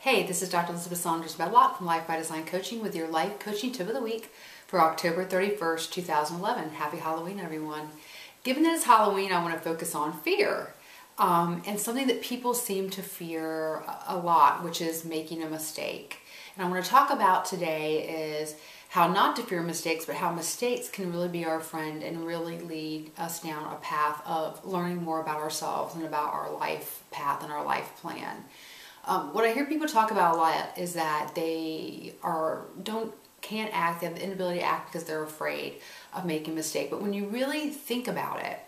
Hey, this is Dr. Lisabeth Saunders Medlock from Life by Design Coaching with your life coaching tip of the week for October 31st, 2011. Happy Halloween, everyone. Given that it's Halloween, I want to focus on fear and something that people seem to fear a lot, which is making a mistake. And I want to talk about today is how not to fear mistakes, but how mistakes can really be our friend and really lead us down a path of learning more about ourselves and about our life path and our life plan. What I hear people talk about a lot is that they can't act, they have the inability to act because they're afraid of making a mistake. But when you really think about it,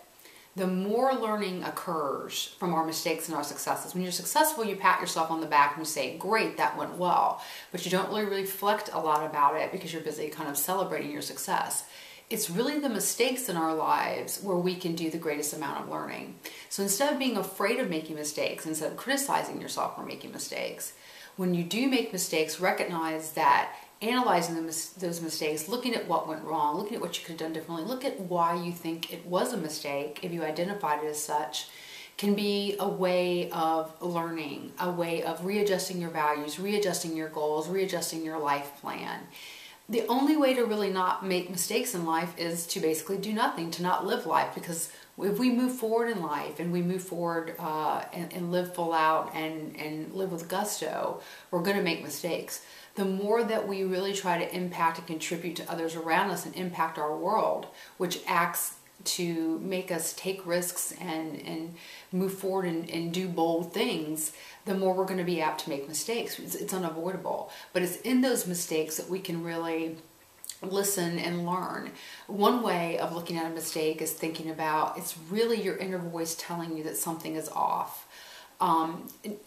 the more learning occurs from our mistakes and our successes. When you're successful, you pat yourself on the back and you say, great, that went well. But you don't really reflect a lot about it because you're busy kind of celebrating your success. It's really the mistakes in our lives where we can do the greatest amount of learning. So instead of being afraid of making mistakes, instead of criticizing yourself for making mistakes, when you do make mistakes, recognize that analyzing those mistakes, looking at what went wrong, looking at what you could have done differently, look at why you think it was a mistake, if you identified it as such, can be a way of learning, a way of readjusting your values, readjusting your goals, readjusting your life plan. The only way to really not make mistakes in life is to basically do nothing, to not live life, because if we move forward in life and we move forward and live full out and live with gusto, we're going to make mistakes. The more that we really try to impact and contribute to others around us and impact our world, which acts to make us take risks and move forward and do bold things, the more we're going to be apt to make mistakes. It's unavoidable. But it's in those mistakes that we can really listen and learn. One way of looking at a mistake is thinking about it's really your inner voice telling you that something is off.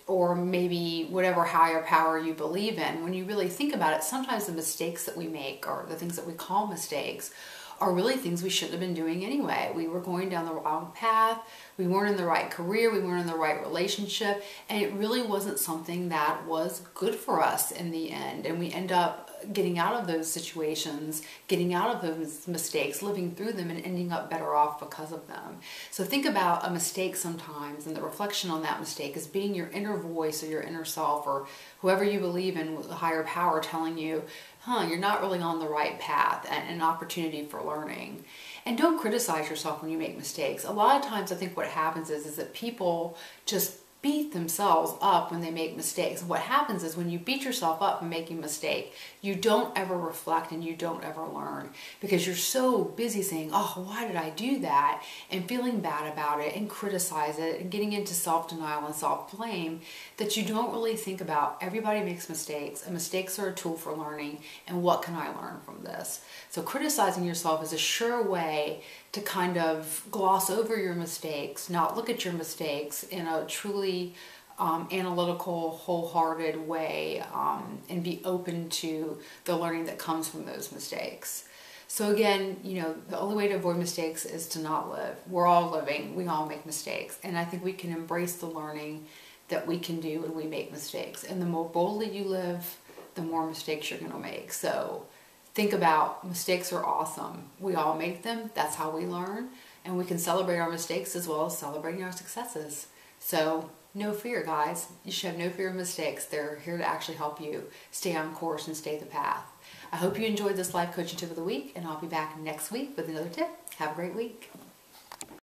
Or maybe whatever higher power you believe in. When you really think about it, sometimes the mistakes that we make, or the things that we call mistakes, are really things we shouldn't have been doing anyway. We were going down the wrong path, we weren't in the right career, we weren't in the right relationship, and it really wasn't something that was good for us in the end. And we end up getting out of those situations, getting out of those mistakes, living through them, and ending up better off because of them. So think about a mistake sometimes, and the reflection on that mistake is being your inner voice or your inner self or whoever you believe in with a higher power telling you, you're not really on the right path, and an opportunity for learning. And don't criticize yourself when you make mistakes. A lot of times I think what happens is that people just beat themselves up when they make mistakes. And what happens is when you beat yourself up for making a mistake, you don't ever reflect and you don't ever learn because you're so busy saying, oh, why did I do that? And feeling bad about it and criticize it and getting into self-denial and self-blame that you don't really think about everybody makes mistakes and mistakes are a tool for learning, and what can I learn from this? So criticizing yourself is a sure way to kind of gloss over your mistakes, not look at your mistakes in a truly analytical, wholehearted way, and be open to the learning that comes from those mistakes. So again, the only way to avoid mistakes is to not live. We're all living, we all make mistakes, and I think we can embrace the learning that we can do when we make mistakes. And the more boldly you live, the more mistakes you're going to make. So think about, mistakes are awesome. We all make them. That's how we learn. And we can celebrate our mistakes as well as celebrating our successes. So no fear, guys. You should have no fear of mistakes. They're here to actually help you stay on course and stay the path. I hope you enjoyed this life coaching tip of the week, and I'll be back next week with another tip. Have a great week.